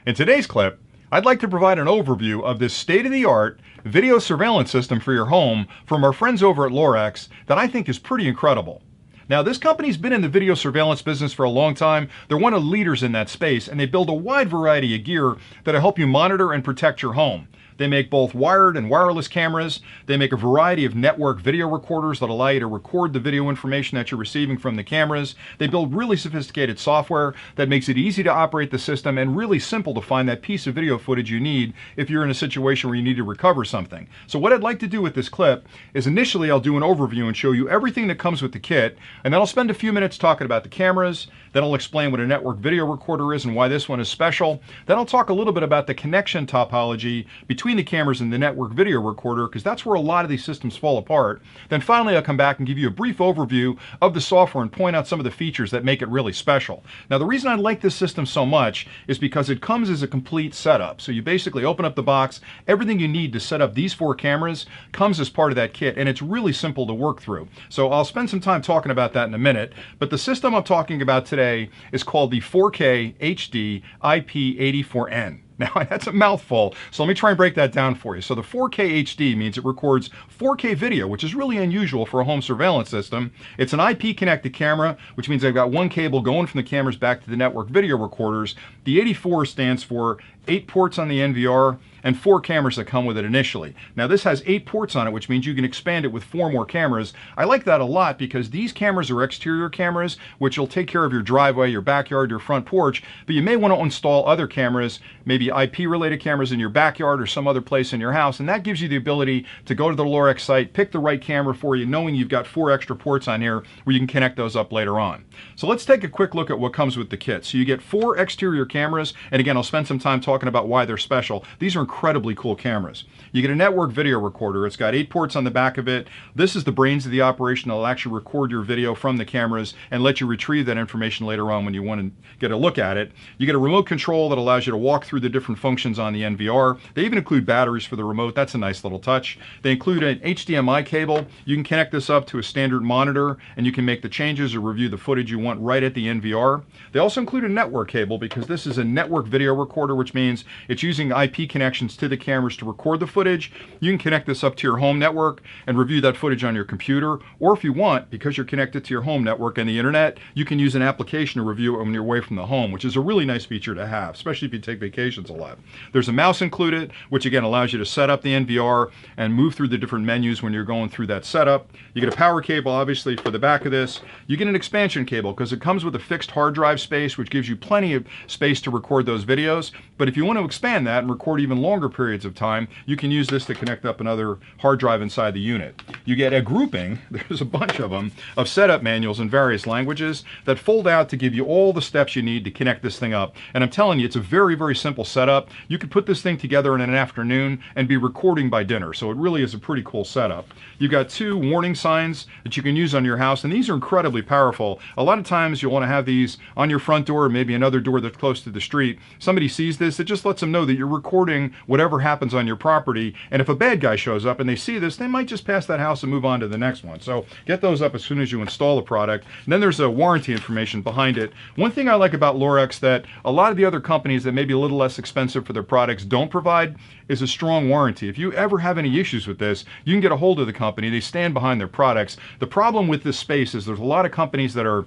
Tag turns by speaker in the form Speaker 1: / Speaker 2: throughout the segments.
Speaker 1: In today's clip, I'd like to provide an overview of this state-of-the-art video surveillance system for your home from our friends over at Lorex that I think is pretty incredible. Now, this company's been in the video surveillance business for a long time. They're one of the leaders in that space, and they build a wide variety of gear that'll help you monitor and protect your home. They make both wired and wireless cameras. They make a variety of network video recorders that allow you to record the video information that you're receiving from the cameras. They build really sophisticated software that makes it easy to operate the system and really simple to find that piece of video footage you need if you're in a situation where you need to recover something. So what I'd like to do with this clip is initially I'll do an overview and show you everything that comes with the kit, and then I'll spend a few minutes talking about the cameras. Then I'll explain what a network video recorder is and why this one is special. Then I'll talk a little bit about the connection topology between the cameras and the network video recorder, because that's where a lot of these systems fall apart. Then finally I'll come back and give you a brief overview of the software and point out some of the features that make it really special. Now, the reason I like this system so much is because it comes as a complete setup. So you basically open up the box, everything you need to set up these 4 cameras comes as part of that kit, and it's really simple to work through. So I'll spend some time talking about that in a minute, but the system I'm talking about today is called the 4KHDIP84N. Now, that's a mouthful, so let me try and break that down for you. So the 4K HD means it records 4K video, which is really unusual for a home surveillance system. It's an IP connected camera, which means I've got one cable going from the cameras back to the network video recorders. The 84 stands for 8 ports on the NVR and 4 cameras that come with it initially. Now, this has 8 ports on it, which means you can expand it with 4 more cameras. I like that a lot because these cameras are exterior cameras, which will take care of your driveway, your backyard, your front porch, but you may want to install other cameras, maybe IP-related cameras in your backyard or some other place in your house, and that gives you the ability to go to the Lorex site, pick the right camera for you, knowing you've got 4 extra ports on here where you can connect those up later on. So let's take a quick look at what comes with the kit. So you get 4 exterior cameras, and again, I'll spend some time talking about why they're special. These are incredibly cool cameras. You get a network video recorder. It's got 8 ports on the back of it. This is the brains of the operation. It'll actually record your video from the cameras and let you retrieve that information later on when you want to get a look at it. You get a remote control that allows you to walk through the different functions on the NVR. They even include batteries for the remote. That's a nice little touch. They include an HDMI cable. You can connect this up to a standard monitor, and you can make the changes or review the footage you want right at the NVR. They also include a network cable because this is a network video recorder, which means it's using IP connections to the cameras to record the footage. You can connect this up to your home network and review that footage on your computer, or if you want, because you're connected to your home network and the internet, you can use an application to review it when you're away from the home, which is a really nice feature to have, especially if you take vacations a lot. There's a mouse included, which again allows you to set up the NVR and move through the different menus when you're going through that setup. You get a power cable, obviously, for the back of this. You get an expansion cable because it comes with a fixed hard drive space, which gives you plenty of space to record those videos. But if you want to expand that and record even longer periods of time, you can use this to connect up another hard drive inside the unit. You get a grouping, there's a bunch of them, of setup manuals in various languages that fold out to give you all the steps you need to connect this thing up. And I'm telling you, it's a very, very simple setup. You could put this thing together in an afternoon and be recording by dinner. So it really is a pretty cool setup. You've got 2 warning signs that you can use on your house, and these are incredibly powerful. A lot of times you'll want to have these on your front door, or maybe another door that's close to the street. Somebody sees this, it just lets them know that you're recording whatever happens on your property, and if a bad guy shows up and they see this, they might just pass that house and move on to the next one. So get those up as soon as you install the product. And then there's a warranty information behind it. One thing I like about Lorex that a lot of the other companies that may be a little less expensive for their products don't provide is a strong warranty. If you ever have any issues with this, you can get a hold of the company. They stand behind their products. The problem with this space is there's a lot of companies that are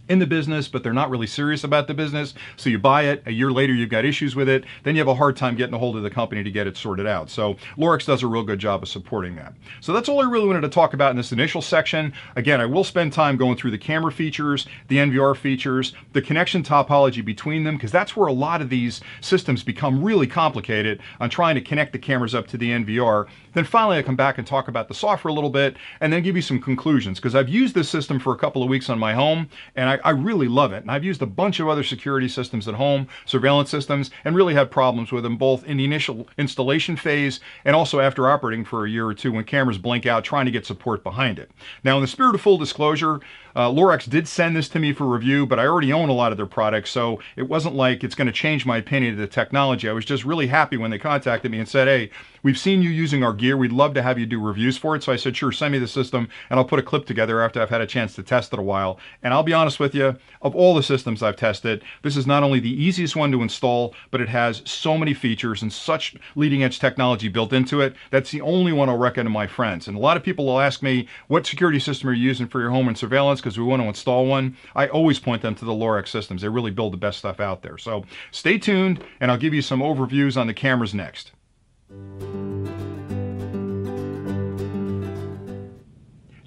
Speaker 1: in the business, but they're not really serious about the business. So you buy it, a year later you've got issues with it, then you have a hard time getting a hold of the company to get it sorted out. So Lorex does a real good job of supporting that. So that's all I really wanted to talk about in this initial section. Again, I will spend time going through the camera features, the NVR features, the connection topology between them, because that's where a lot of these systems become really complicated on trying to connect the cameras up to the NVR. Then finally I come back and talk about the software a little bit and then give you some conclusions, because I've used this system for a couple of weeks on my home and I really love it. And I've used a bunch of other security systems at home, surveillance systems, and really had problems with them both in the initial installation phase and also after operating for a year or two when cameras blink out trying to get support behind it. Now, in the spirit of full disclosure, Lorex did send this to me for review, but I already own a lot of their products, so it wasn't like it's going to change my opinion of the technology. I was just really happy when they contacted me and said, hey, we've seen you using our gear. We'd love to have you do reviews for it. So I said, sure, send me the system, and I'll put a clip together after I've had a chance to test it a while. And I'll be honest with you, of all the systems I've tested, this is not only the easiest one to install, but it has so many features and such leading edge technology built into it. That's the only one I'll recommend to my friends. And a lot of people will ask me, what security system are you using for your home and surveillance? Because we want to install one. I always point them to the Lorex systems. They really build the best stuff out there. So stay tuned, and I'll give you some overviews on the cameras next.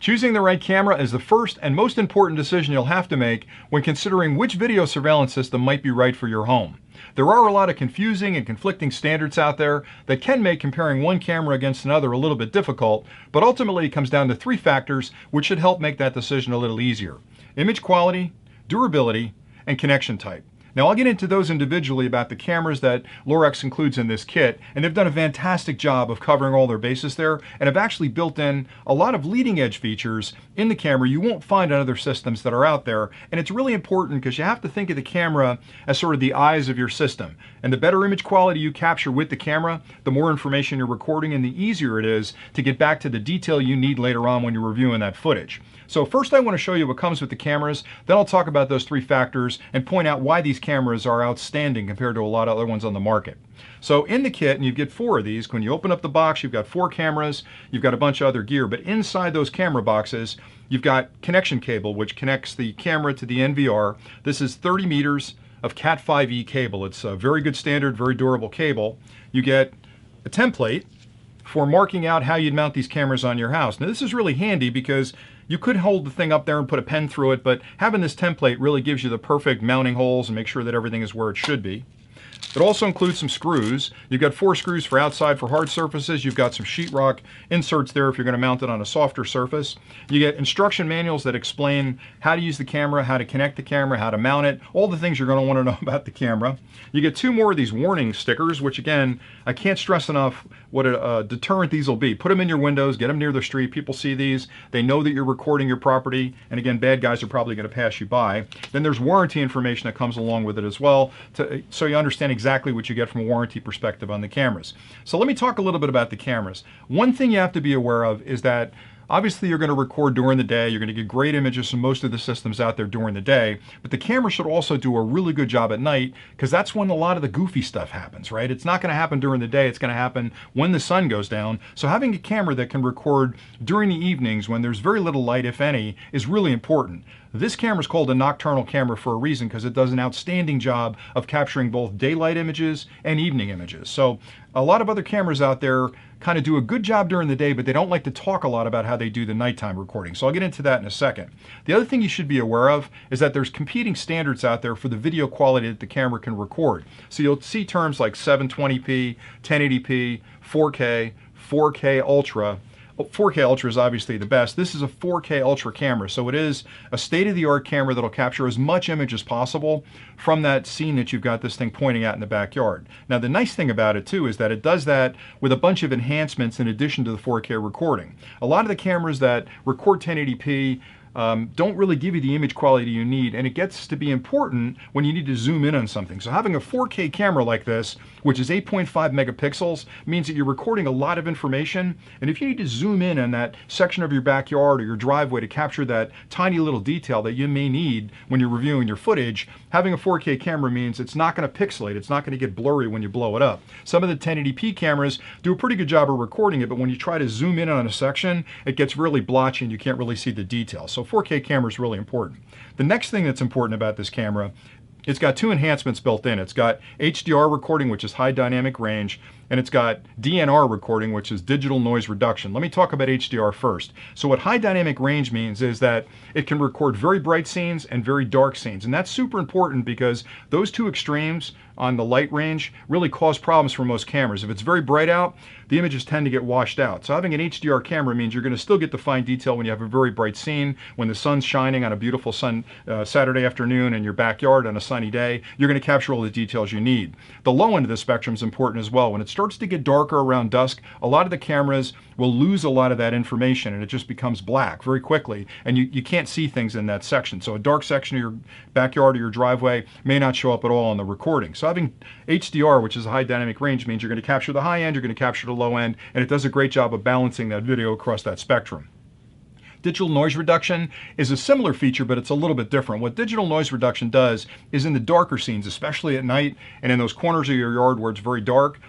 Speaker 1: Choosing the right camera is the first and most important decision you'll have to make when considering which video surveillance system might be right for your home. There are a lot of confusing and conflicting standards out there that can make comparing one camera against another a little bit difficult, but ultimately it comes down to 3 factors which should help make that decision a little easier: image quality, durability, and connection type. Now, I'll get into those individually about the cameras that Lorex includes in this kit, and they've done a fantastic job of covering all their bases there, and have actually built in a lot of leading edge features in the camera you won't find on other systems that are out there. And it's really important because you have to think of the camera as sort of the eyes of your system. And the better image quality you capture with the camera, the more information you're recording, and the easier it is to get back to the detail you need later on when you're reviewing that footage. So first I want to show you what comes with the cameras, then I'll talk about those 3 factors and point out why these cameras are outstanding compared to a lot of other ones on the market. So in the kit, and you get 4 of these, when you open up the box, you've got 4 cameras, you've got a bunch of other gear, but inside those camera boxes, you've got connection cable, which connects the camera to the NVR. This is 30 meters of Cat 5e cable. It's a very good standard, very durable cable. You get a template for marking out how you'd mount these cameras on your house. Now this is really handy because you could hold the thing up there and put a pen through it, but having this template really gives you the perfect mounting holes and make sure that everything is where it should be. It also includes some screws. You've got 4 screws for outside for hard surfaces. You've got some sheetrock inserts there if you're going to mount it on a softer surface. You get instruction manuals that explain how to use the camera, how to connect the camera, how to mount it, all the things you're going to want to know about the camera. You get 2 more of these warning stickers, which again, I can't stress enough what a deterrent these will be. Put them in your windows, get them near the street. People see these, they know that you're recording your property, and again, bad guys are probably going to pass you by. Then there's warranty information that comes along with it as well, so you understand exactly what you get from a warranty perspective on the cameras. So let me talk a little bit about the cameras. One thing you have to be aware of is that obviously you're going to record during the day. You're going to get great images from most of the systems out there during the day, but the camera should also do a really good job at night because that's when a lot of the goofy stuff happens, right? It's not going to happen during the day. It's going to happen when the sun goes down. So having a camera that can record during the evenings when there's very little light, if any, is really important. This camera is called a nocturnal camera for a reason because it does an outstanding job of capturing both daylight images and evening images. So a lot of other cameras out there kind of do a good job during the day, but they don't like to talk a lot about how they do the nighttime recording. So I'll get into that in a second. The other thing you should be aware of is that there's competing standards out there for the video quality that the camera can record. So you'll see terms like 720p, 1080p, 4K, 4K Ultra. 4K Ultra is obviously the best. This is a 4K Ultra camera, so it is a state-of-the-art camera that'll capture as much image as possible from that scene that you've got this thing pointing at in the backyard. Now the nice thing about it too is that it does that with a bunch of enhancements in addition to the 4K recording. A lot of the cameras that record 1080p don't really give you the image quality you need, and it gets to be important when you need to zoom in on something. So having a 4K camera like this, which is 8.5 megapixels, means that you're recording a lot of information, and if you need to zoom in on that section of your backyard or your driveway to capture that tiny little detail that you may need when you're reviewing your footage, having a 4K camera means it's not going to pixelate, it's not going to get blurry when you blow it up. Some of the 1080p cameras do a pretty good job of recording it, but when you try to zoom in on a section, it gets really blotchy and you can't really see the detail. So 4K camera is really important. The next thing that's important about this camera, it's got 2 enhancements built in. It's got HDR recording, which is high dynamic range, and it's got DNR recording, which is digital noise reduction. Let me talk about HDR first. So what high dynamic range means is that it can record very bright scenes and very dark scenes. And that's super important because those 2 extremes on the light range really cause problems for most cameras. If it's very bright out, the images tend to get washed out. So having an HDR camera means you're going to still get the fine detail when you have a very bright scene, when the sun's shining on a beautiful Saturday afternoon in your backyard on a sunny day. You're going to capture all the details you need. The low end of the spectrum is important as well. When it's starts to get darker around dusk, a lot of the cameras will lose a lot of that information and it just becomes black very quickly, and you can't see things in that section. So a dark section of your backyard or your driveway may not show up at all on the recording. So having HDR, which is a high dynamic range, means you're going to capture the high end, you're going to capture the low end, and it does a great job of balancing that video across that spectrum. Digital noise reduction is a similar feature, but it's a little bit different. What digital noise reduction does is in the darker scenes, especially at night and in those corners of your yard where it's very dark,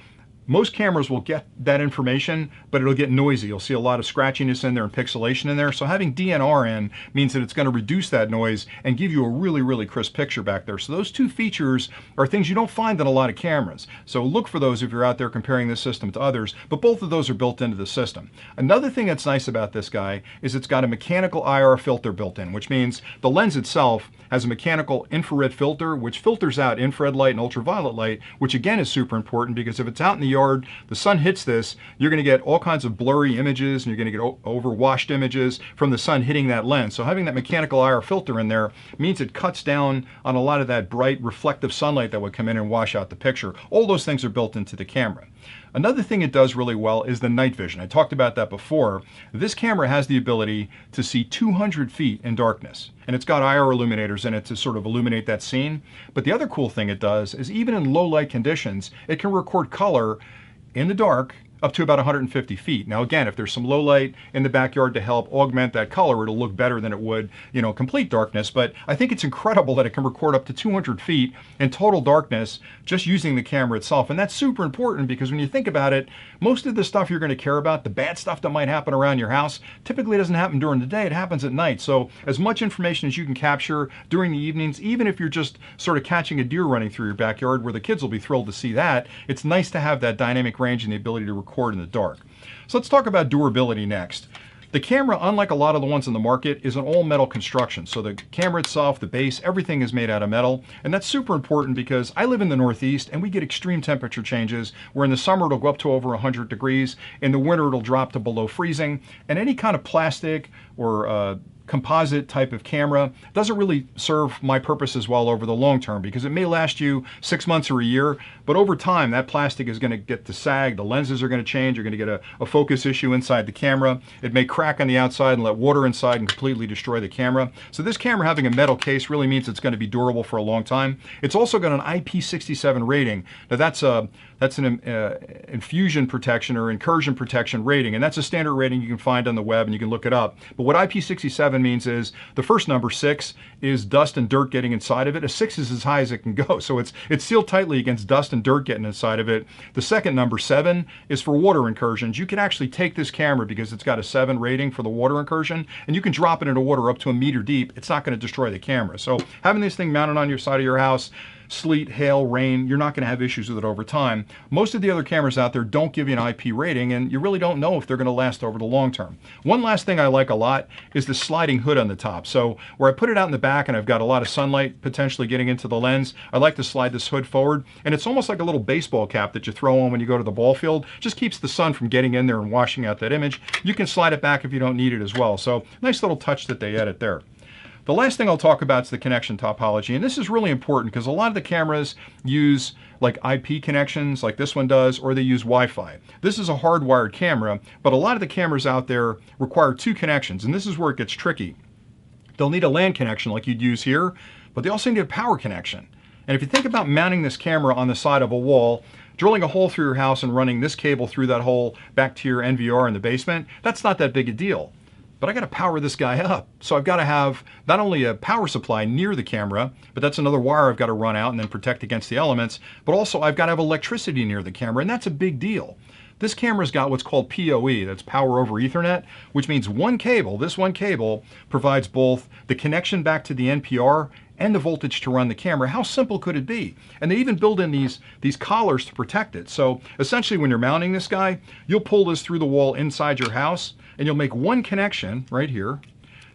Speaker 1: most cameras will get that information, but it'll get noisy. You'll see a lot of scratchiness in there and pixelation in there. So having DNR in means that it's going to reduce that noise and give you a really, really crisp picture back there. So those two features are things you don't find in a lot of cameras. So look for those if you're out there comparing this system to others, but both of those are built into the system. Another thing that's nice about this guy is it's got a mechanical IR filter built in, which means the lens itself has a mechanical infrared filter, which filters out infrared light and ultraviolet light, which again is super important because if it's out in the yard, the sun hits this, you're going to get all kinds of blurry images and you're going to get overwashed images from the sun hitting that lens. So having that mechanical IR filter in there means it cuts down on a lot of that bright reflective sunlight that would come in and wash out the picture. All those things are built into the camera. Another thing it does really well is the night vision. I talked about that before. This camera has the ability to see 200 feet in darkness, and it's got IR illuminators in it to sort of illuminate that scene. But the other cool thing it does is even in low light conditions, it can record color in the dark up to about 150 feet. Now again, if there's some low light in the backyard to help augment that color, it'll look better than it would, complete darkness. But I think it's incredible that it can record up to 200 feet in total darkness just using the camera itself. And that's super important because when you think about it, most of the stuff you're going to care about, the bad stuff that might happen around your house, typically doesn't happen during the day, it happens at night. So as much information as you can capture during the evenings, even if you're just sort of catching a deer running through your backyard where the kids will be thrilled to see that, it's nice to have that dynamic range and the ability to record in the dark. So let's talk about durability next. The camera, unlike a lot of the ones in the market, is an all metal construction. So the camera itself, the base, everything is made out of metal. And that's super important because I live in the Northeast and we get extreme temperature changes where in the summer it'll go up to over 100 degrees. In the winter it'll drop to below freezing. And any kind of plastic or composite type of camera doesn't really serve my purposes well over the long term because it may last you 6 months or a year, but over time that plastic is going to get to sag, the lenses are going to change, you're going to get a focus issue inside the camera, it may crack on the outside and let water inside and completely destroy the camera. So this camera having a metal case really means it's going to be durable for a long time. It's also got an IP67 rating. Now that's an infusion protection or incursion protection rating, and that's a standard rating you can find on the web and you can look it up. But what IP67 means is the first number, 6, is dust and dirt getting inside of it. A 6 is as high as it can go, so it's sealed tightly against dust and dirt getting inside of it. The second number, 7, is for water incursions. You can actually take this camera because it's got a 7 rating for the water incursion, and you can drop it into water up to 1 meter deep. It's not going to destroy the camera. So having this thing mounted on your side of your house, sleet, hail, rain, you're not going to have issues with it over time. Most of the other cameras out there don't give you an IP rating, and you really don't know if they're going to last over the long term. One last thing I like a lot is the sliding hood on the top. So where I put it out in the back and I've got a lot of sunlight potentially getting into the lens, I like to slide this hood forward, and it's almost like a little baseball cap that you throw on when you go to the ball field. Just keeps the sun from getting in there and washing out that image. You can slide it back if you don't need it as well. So nice little touch that they added there. The last thing I'll talk about is the connection topology, and this is really important because a lot of the cameras use like IP connections like this one does, or they use Wi-Fi. This is a hardwired camera, but a lot of the cameras out there require 2 connections, and this is where it gets tricky. They'll need a LAN connection like you'd use here, but they also need a power connection. And if you think about mounting this camera on the side of a wall, drilling a hole through your house and running this cable through that hole back to your NVR in the basement, that's not that big a deal. But I got to power this guy up. So I've got to have not only a power supply near the camera, but that's another wire I've got to run out and then protect against the elements, but also I've got to have electricity near the camera, and that's a big deal. This camera's got what's called PoE, that's power over Ethernet, which means this one cable provides both the connection back to the NPR and the voltage to run the camera. How simple could it be? And they even build in these collars to protect it. So essentially when you're mounting this guy, you'll pull this through the wall inside your house, and you'll make one connection right here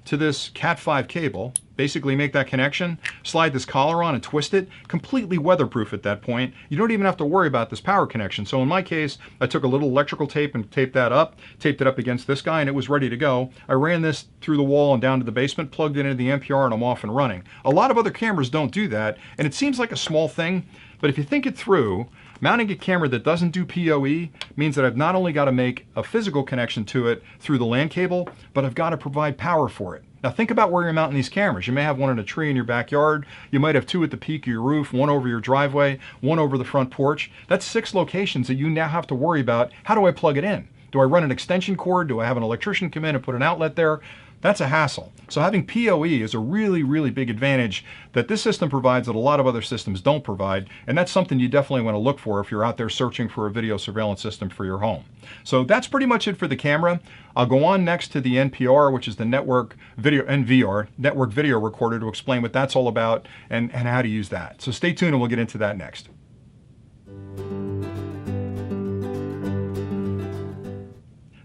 Speaker 1: to this Cat5 cable, basically make that connection, slide this collar on and twist it, completely weatherproof at that point. You don't even have to worry about this power connection. So in my case, I took a little electrical tape and taped it up against this guy, and it was ready to go. I ran this through the wall and down to the basement, plugged it into the NPR, and I'm off and running. A lot of other cameras don't do that, and it seems like a small thing, but if you think it through, Mounting a camera that doesn't do PoE means that I've not only got to make a physical connection to it through the LAN cable, but I've got to provide power for it. Now think about where you're mounting these cameras. You may have one in a tree in your backyard. You might have two at the peak of your roof, one over your driveway, one over the front porch. That's 6 locations that you now have to worry about. How do I plug it in? Do I run an extension cord? Do I have an electrician come in and put an outlet there? That's a hassle. So having PoE is a really, really big advantage that this system provides that a lot of other systems don't provide, and that's something you definitely want to look for if you're out there searching for a video surveillance system for your home. So that's pretty much it for the camera. I'll go on next to the NPR, which is the network video, NVR, network video recorder, to explain what that's all about and how to use that. So stay tuned and we'll get into that next.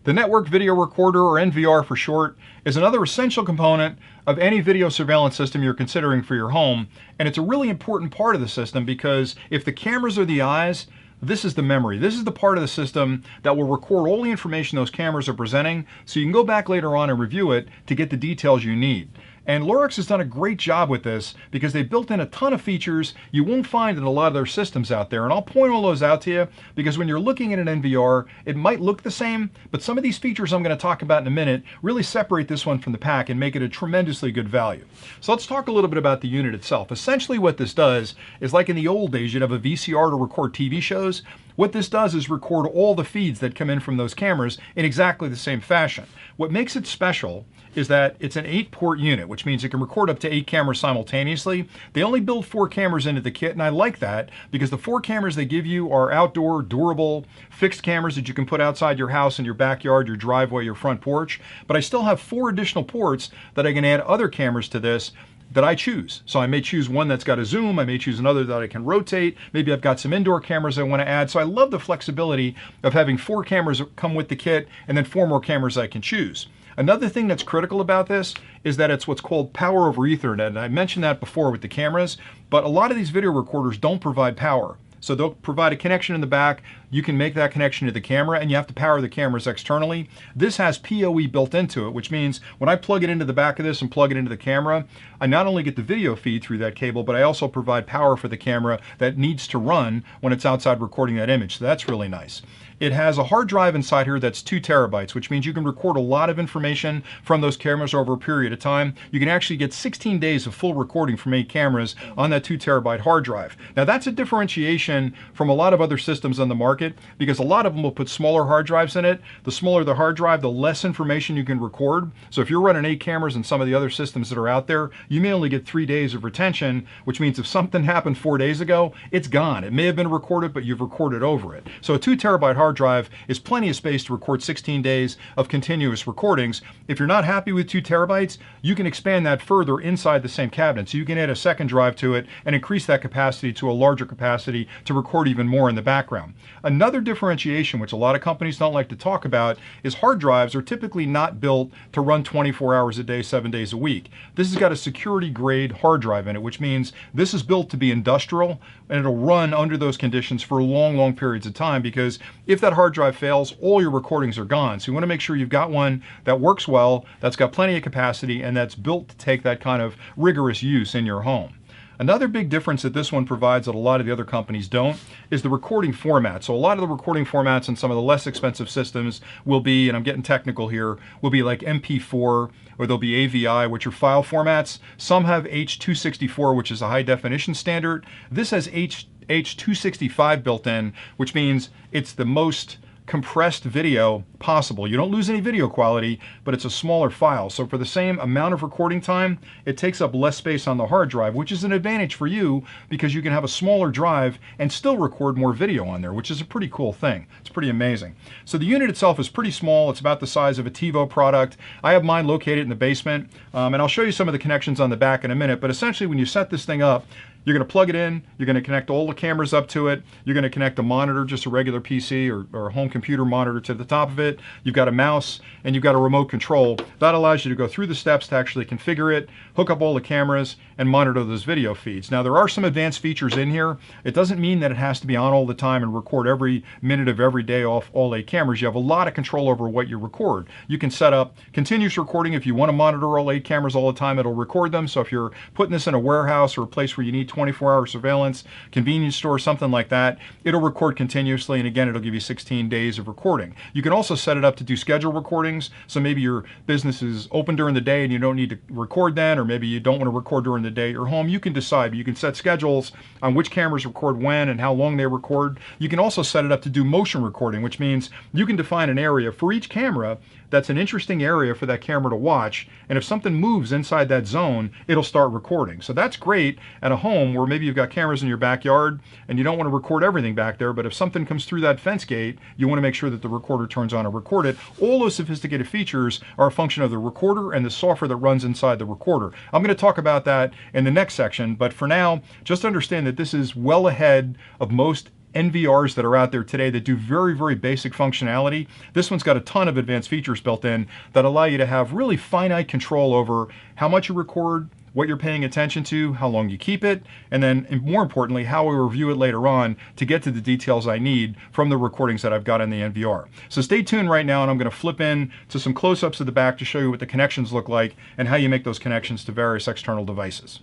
Speaker 1: The network video recorder, or NVR for short, is another essential component of any video surveillance system you're considering for your home, and it's a really important part of the system because if the cameras are the eyes, this is the memory. This is the part of the system that will record all the information those cameras are presenting, so you can go back later on and review it to get the details you need. And Lorex has done a great job with this because they built in a ton of features you won't find in a lot of their systems out there. And I'll point all those out to you because when you're looking at an NVR, it might look the same, but some of these features I'm going to talk about in a minute really separate this one from the pack and make it a tremendously good value. So let's talk a little bit about the unit itself. Essentially what this does is, like in the old days, you'd have a VCR to record TV shows. What this does is record all the feeds that come in from those cameras in exactly the same fashion. What makes it special is that it's an 8-port unit, which means it can record up to 8 cameras simultaneously. They only build 4 cameras into the kit, and I like that because the 4 cameras they give you are outdoor, durable, fixed cameras that you can put outside your house, in your backyard, your driveway, your front porch. But I still have 4 additional ports that I can add other cameras to this that I choose. So I may choose one that's got a zoom, I may choose another that I can rotate, maybe I've got some indoor cameras I want to add. So I love the flexibility of having 4 cameras come with the kit and then 4 more cameras I can choose. Another thing that's critical about this is that it's what's called power over Ethernet. And I mentioned that before with the cameras, but a lot of these video recorders don't provide power. So they'll provide a connection in the back. You can make that connection to the camera, and you have to power the cameras externally. This has PoE built into it, which means when I plug it into the back of this and plug it into the camera, I not only get the video feed through that cable, but I also provide power for the camera that needs to run when it's outside recording that image. So that's really nice. It has a hard drive inside here that's 2 terabytes, which means you can record a lot of information from those cameras over a period of time. You can actually get 16 days of full recording from 8 cameras on that 2 terabyte hard drive. Now that's a differentiation from a lot of other systems on the market because a lot of them will put smaller hard drives in it. The smaller the hard drive, the less information you can record. So if you're running 8 cameras in some of the other systems that are out there, you may only get 3 days of retention, which means if something happened 4 days ago, it's gone. It may have been recorded, but you've recorded over it. So a 2 terabyte hard drive is plenty of space to record 16 days of continuous recordings. If you're not happy with 2 terabytes, you can expand that further inside the same cabinet. So you can add a second drive to it and increase that capacity to a larger capacity to record even more in the background. Another differentiation, which a lot of companies don't like to talk about, is hard drives are typically not built to run 24 hours a day, 7 days a week. This has got a security grade hard drive in it, which means this is built to be industrial and it'll run under those conditions for long, long periods of time, because if that hard drive fails, all your recordings are gone. So you want to make sure you've got one that works well, that's got plenty of capacity, and that's built to take that kind of rigorous use in your home. Another big difference that this one provides that a lot of the other companies don't is the recording format. So a lot of the recording formats in some of the less expensive systems will be, and I'm getting technical here, will be like MP4, or there'll be AVI, which are file formats. Some have H.264, which is a high definition standard. This has H.265 built in, which means it's the most compressed video possible. You don't lose any video quality, but it's a smaller file. So for the same amount of recording time, it takes up less space on the hard drive, which is an advantage for you because you can have a smaller drive and still record more video on there, which is a pretty cool thing. It's pretty amazing. So the unit itself is pretty small. It's about the size of a TiVo product. I have mine located in the basement, and I'll show you some of the connections on the back in a minute, but essentially when you set this thing up, you're going to plug it in, you're going to connect all the cameras up to it, you're going to connect a monitor, just a regular PC or a home computer monitor to the top of it, you've got a mouse, and you've got a remote control. That allows you to go through the steps to actually configure it, hook up all the cameras, and monitor those video feeds. Now there are some advanced features in here. It doesn't mean that it has to be on all the time and record every minute of every day off all 8 cameras. You have a lot of control over what you record. You can set up continuous recording. If you want to monitor all 8 cameras all the time, it'll record them. So if you're putting this in a warehouse or a place where you need 24-hour surveillance, convenience store, something like that, it'll record continuously, and again, it'll give you 16 days of recording. You can also set it up to do schedule recordings, so maybe your business is open during the day and you don't need to record then, or maybe you don't want to record during the day at your home. You can decide, but you can set schedules on which cameras record when and how long they record. You can also set it up to do motion recording, which means you can define an area for each camera that's an interesting area for that camera to watch, and if something moves inside that zone, it'll start recording. So that's great at a home where maybe you've got cameras in your backyard and you don't want to record everything back there, but if something comes through that fence gate, you want to make sure that the recorder turns on and record it. All those sophisticated features are a function of the recorder and the software that runs inside the recorder. I'm going to talk about that in the next section, but for now, just understand that this is well ahead of most NVRs that are out there today that do very, very basic functionality. This one's got a ton of advanced features built in that allow you to have really finite control over how much you record, what you're paying attention to, how long you keep it, and then more importantly, how I review it later on to get to the details I need from the recordings that I've got in the NVR. So stay tuned right now, and I'm going to flip in to some close-ups of the back to show you what the connections look like and how you make those connections to various external devices.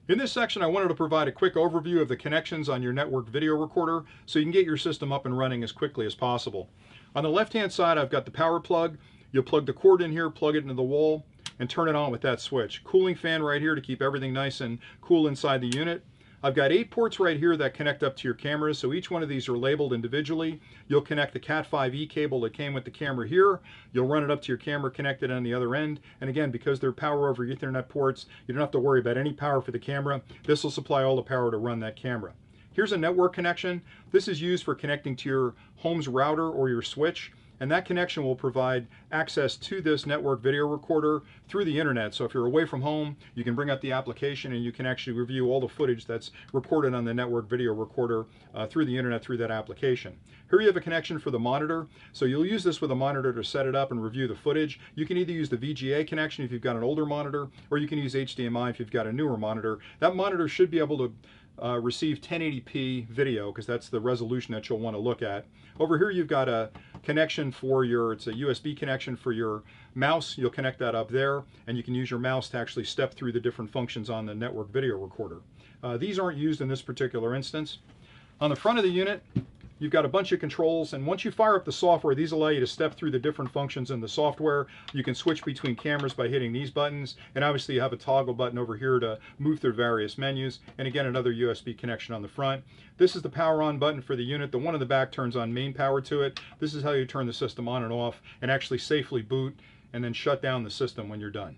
Speaker 1: In this section, I wanted to provide a quick overview of the connections on your network video recorder so you can get your system up and running as quickly as possible. On the left-hand side, I've got the power plug. You'll plug the cord in here, plug it into the wall, and turn it on with that switch. Cooling fan right here to keep everything nice and cool inside the unit. I've got 8 ports right here that connect up to your cameras, so each one of these are labeled individually. You'll connect the Cat5e cable that came with the camera here. You'll run it up to your camera connected on the other end. And again, because they're power over Ethernet ports, you don't have to worry about any power for the camera. This will supply all the power to run that camera. Here's a network connection. This is used for connecting to your home's router or your switch. And that connection will provide access to this network video recorder through the internet. So if you're away from home, you can bring up the application and you can actually review all the footage that's recorded on the network video recorder through the internet through that application. Here you have a connection for the monitor. So you'll use this with a monitor to set it up and review the footage. You can either use the VGA connection if you've got an older monitor, or you can use HDMI if you've got a newer monitor. That monitor should be able to receive 1080p video, because that's the resolution that you'll want to look at. Over here you've got a connection for it's a USB connection for your mouse. You'll connect that up there, and you can use your mouse to actually step through the different functions on the network video recorder. These aren't used in this particular instance. On the front of the unit, you've got a bunch of controls, and once you fire up the software, these allow you to step through the different functions in the software. You can switch between cameras by hitting these buttons, and obviously you have a toggle button over here to move through various menus, and again another USB connection on the front. This is the power on button for the unit. The one in the back turns on main power to it. This is how you turn the system on and off and actually safely boot and then shut down the system when you're done.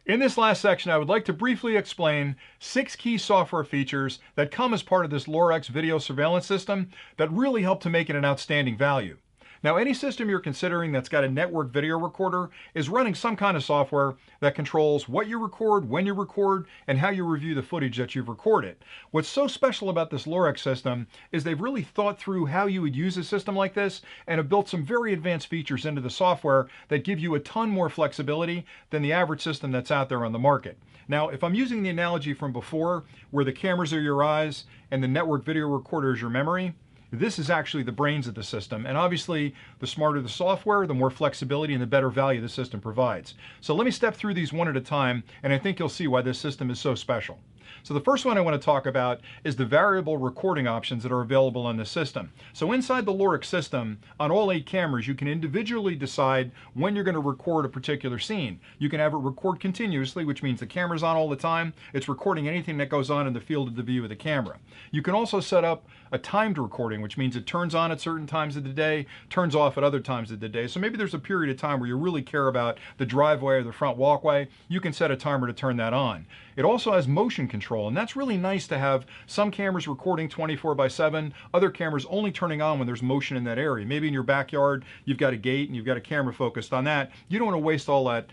Speaker 1: In this last section, I would like to briefly explain 6 key software features that come as part of this Lorex video surveillance system that really help to make it an outstanding value. Now, any system you're considering that's got a network video recorder is running some kind of software that controls what you record, when you record, and how you review the footage that you've recorded. What's so special about this Lorex system is they've really thought through how you would use a system like this and have built some very advanced features into the software that give you a ton more flexibility than the average system that's out there on the market. Now, if I'm using the analogy from before, where the cameras are your eyes and the network video recorder is your memory, this is actually the brains of the system, and obviously the smarter the software, the more flexibility and the better value the system provides. So let me step through these one at a time, and I think you'll see why this system is so special. So the first one I want to talk about is the variable recording options that are available on the system. So inside the Lorex system, on all 8 cameras, you can individually decide when you're going to record a particular scene. You can have it record continuously, which means the camera's on all the time. It's recording anything that goes on in the field of the view of the camera. You can also set up a timed recording, which means it turns on at certain times of the day, turns off at other times of the day. So maybe there's a period of time where you really care about the driveway or the front walkway. You can set a timer to turn that on. It also has motion control, and that's really nice to have some cameras recording 24/7, other cameras only turning on when there's motion in that area. Maybe in your backyard, you've got a gate and you've got a camera focused on that. You don't want to waste all that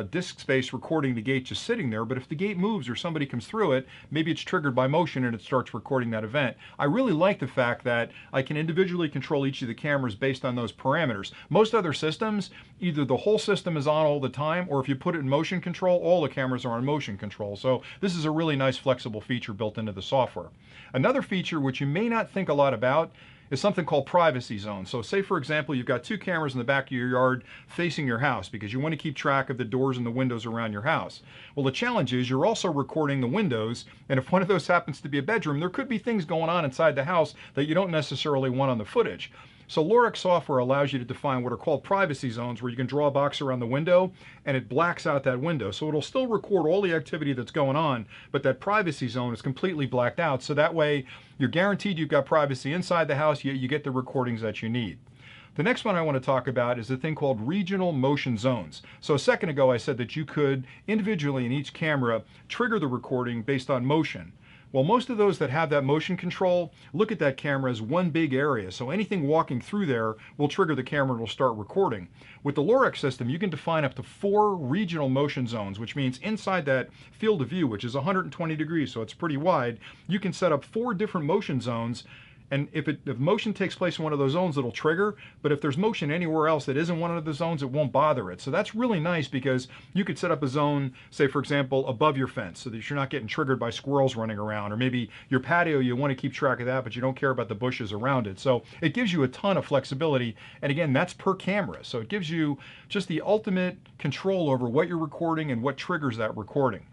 Speaker 1: disk space recording the gate just sitting there, but if the gate moves or somebody comes through it, maybe it's triggered by motion and it starts recording that event. I really like the fact that I can individually control each of the cameras based on those parameters. Most other systems, either the whole system is on all the time, or if you put it in motion control, all the cameras are on motion control. So this is a really nice flexible feature built into the software. Another feature which you may not think a lot about is something called privacy zones. So say, for example, you've got two cameras in the back of your yard facing your house because you want to keep track of the doors and the windows around your house. Well, the challenge is you're also recording the windows, and if one of those happens to be a bedroom, there could be things going on inside the house that you don't necessarily want on the footage. So Lorex software allows you to define what are called privacy zones, where you can draw a box around the window and it blacks out that window. So it'll still record all the activity that's going on, but that privacy zone is completely blacked out. So that way you're guaranteed you've got privacy inside the house, yet you get the recordings that you need. The next one I want to talk about is a thing called regional motion zones. So a second ago I said that you could individually in each camera trigger the recording based on motion. Well, most of those that have that motion control look at that camera as one big area. So anything walking through there will trigger the camera and will start recording. With the Lorex system, you can define up to 4 regional motion zones, which means inside that field of view, which is 120 degrees, so it's pretty wide, you can set up 4 different motion zones. And if motion takes place in one of those zones, it'll trigger. But if there's motion anywhere else that isn't one of the zones, it won't bother it. So that's really nice because you could set up a zone, say, for example, above your fence so that you're not getting triggered by squirrels running around. Or maybe your patio, you want to keep track of that, but you don't care about the bushes around it. So it gives you a ton of flexibility. And again, that's per camera. So it gives you just the ultimate control over what you're recording and what triggers that recording.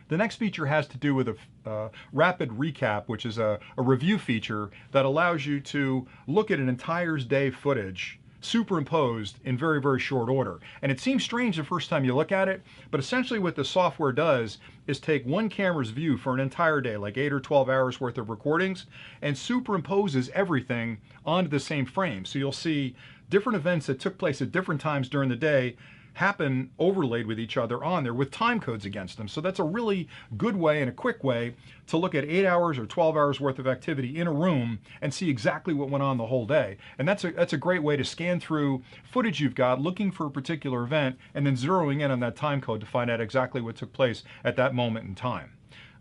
Speaker 1: The next feature has to do with a rapid recap, which is a review feature that allows you to look at an entire day footage superimposed in very, very short order. And it seems strange the first time you look at it, but essentially what the software does is take one camera's view for an entire day, like 8 or 12 hours worth of recordings, and superimposes everything onto the same frame. So you'll see different events that took place at different times during the day happen overlaid with each other on there with time codes against them. So that's a really good way and a quick way to look at 8 hours or 12 hours worth of activity in a room and see exactly what went on the whole day. And that's a great way to scan through footage you've got, looking for a particular event, and then zeroing in on that time code to find out exactly what took place at that moment in time.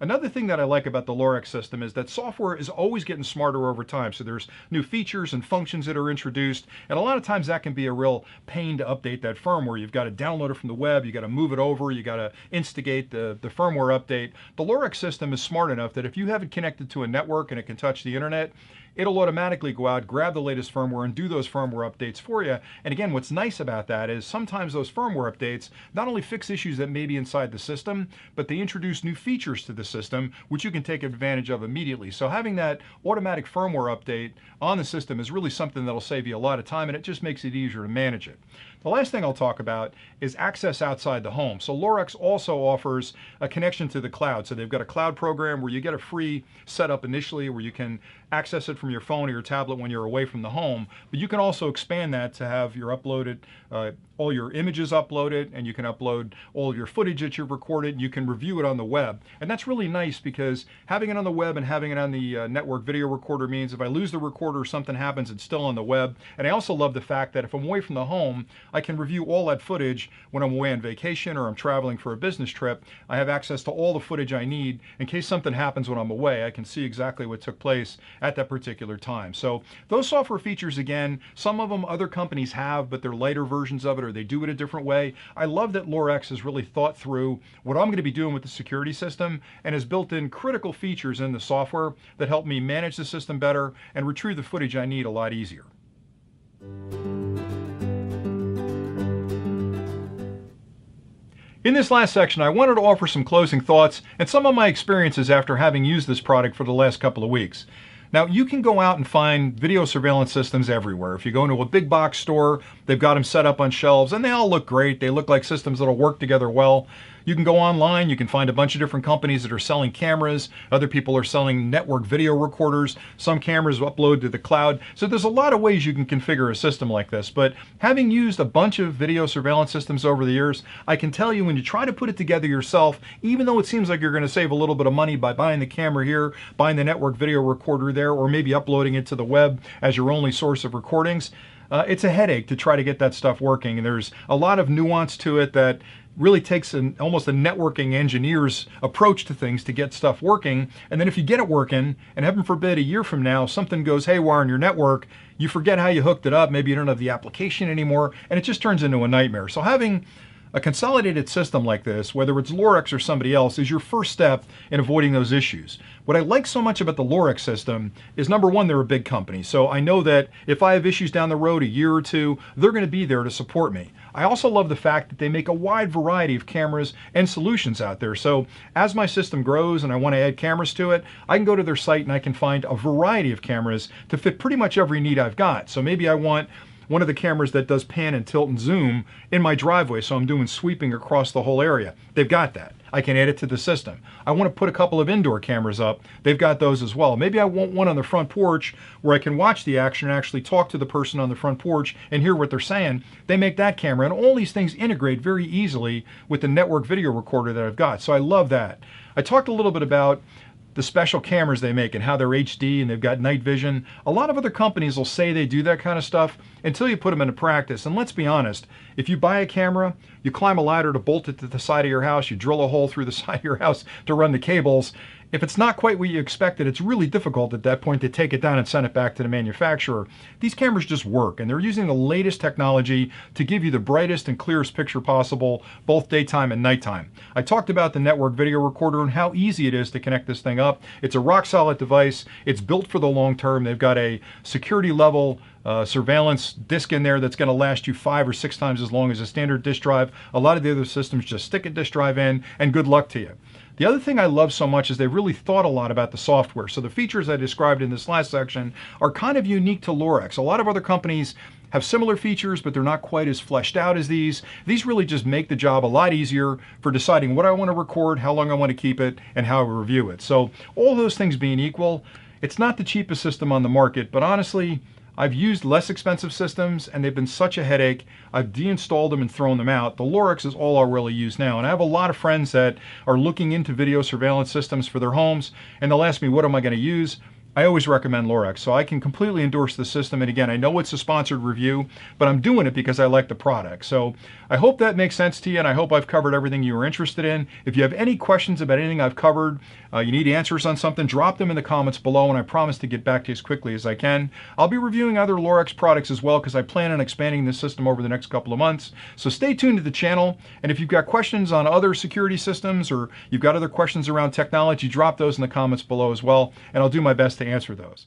Speaker 1: Another thing that I like about the Lorex system is that software is always getting smarter over time. So there's new features and functions that are introduced, and a lot of times that can be a real pain to update that firmware. You've got to download it from the web, you got to move it over, you got to instigate the firmware update. The Lorex system is smart enough that if you have it connected to a network and it can touch the internet, it'll automatically go out, grab the latest firmware, and do those firmware updates for you. And again, what's nice about that is sometimes those firmware updates not only fix issues that may be inside the system, but they introduce new features to the system, which you can take advantage of immediately. So having that automatic firmware update on the system is really something that'll save you a lot of time, and it just makes it easier to manage it. The last thing I'll talk about is access outside the home. So Lorex also offers a connection to the cloud. So they've got a cloud program where you get a free setup initially where you can access it from your phone or your tablet when you're away from the home, but you can also expand that to have your uploaded, all your images uploaded, and you can upload all of your footage that you've recorded. You can review it on the web. And that's really nice because having it on the web and having it on the network video recorder means if I lose the recorder or something happens, it's still on the web. And I also love the fact that if I'm away from the home, I can review all that footage when I'm away on vacation or I'm traveling for a business trip. I have access to all the footage I need in case something happens when I'm away. I can see exactly what took place at that particular time. So those software features, again, some of them other companies have, but they're lighter versions of it or they do it a different way. I love that Lorex has really thought through what I'm going to be doing with the security system and has built in critical features in the software that help me manage the system better and retrieve the footage I need a lot easier. In this last section, I wanted to offer some closing thoughts and some of my experiences after having used this product for the last couple of weeks. Now, you can go out and find video surveillance systems everywhere. If you go into a big box store, they've got them set up on shelves, and they all look great. They look like systems that'll work together well. You can go online, you can find a bunch of different companies that are selling cameras. Other people are selling network video recorders. Some cameras upload to the cloud. So there's a lot of ways you can configure a system like this. But having used a bunch of video surveillance systems over the years, I can tell you when you try to put it together yourself, even though it seems like you're going to save a little bit of money by buying the camera here, buying the network video recorder there, or maybe uploading it to the web as your only source of recordings, it's a headache to try to get that stuff working. And there's a lot of nuance to it that really takes almost a networking engineer's approach to things to get stuff working. And then if you get it working, and heaven forbid a year from now something goes haywire in your network, you forget how you hooked it up, maybe you don't have the application anymore, and it just turns into a nightmare. So having A consolidated system like this, whether it's Lorex or somebody else, is your first step in avoiding those issues. What I like so much about the Lorex system is, number one, they're a big company. So I know that if I have issues down the road, a year or two, they're going to be there to support me. I also love the fact that they make a wide variety of cameras and solutions out there. So as my system grows and I want to add cameras to it, I can go to their site and I can find a variety of cameras to fit pretty much every need I've got. So maybe I want one of the cameras that does pan and tilt and zoom in my driveway, so I'm doing sweeping across the whole area. They've got that. I can add it to the system. I want to put a couple of indoor cameras up. They've got those as well. Maybe I want one on the front porch where I can watch the action and actually talk to the person on the front porch and hear what they're saying. They make that camera, and all these things integrate very easily with the network video recorder that I've got. So I love that. I talked a little bit about the special cameras they make and how they're HD and they've got night vision. A lot of other companies will say they do that kind of stuff until you put them into practice. And let's be honest, if you buy a camera, you climb a ladder to bolt it to the side of your house, you drill a hole through the side of your house to run the cables. If it's not quite what you expected, it's really difficult at that point to take it down and send it back to the manufacturer. These cameras just work, and they're using the latest technology to give you the brightest and clearest picture possible, both daytime and nighttime. I talked about the network video recorder and how easy it is to connect this thing up. It's a rock solid device. It's built for the long term. They've got a security level surveillance disk in there that's going to last you 5 or 6 times as long as a standard disk drive. A lot of the other systems just stick a disk drive in and good luck to you. The other thing I love so much is they've really thought a lot about the software. So the features I described in this last section are kind of unique to Lorex. A lot of other companies have similar features, but they're not quite as fleshed out as these. These really just make the job a lot easier for deciding what I want to record, how long I want to keep it, and how I review it. So all those things being equal, it's not the cheapest system on the market, but honestly, I've used less expensive systems and they've been such a headache. I've deinstalled them and thrown them out. The Lorex is all I really use now. And I have a lot of friends that are looking into video surveillance systems for their homes, and they'll ask me, what am I going to use? I always recommend Lorex, so I can completely endorse the system. And again, I know it's a sponsored review, but I'm doing it because I like the product. So I hope that makes sense to you, and I hope I've covered everything you were interested in. If you have any questions about anything I've covered, you need answers on something, drop them in the comments below, and I promise to get back to you as quickly as I can. I'll be reviewing other Lorex products as well, because I plan on expanding this system over the next couple of months. So stay tuned to the channel, and if you've got questions on other security systems or you've got other questions around technology, drop those in the comments below as well, and I'll do my best to answer those.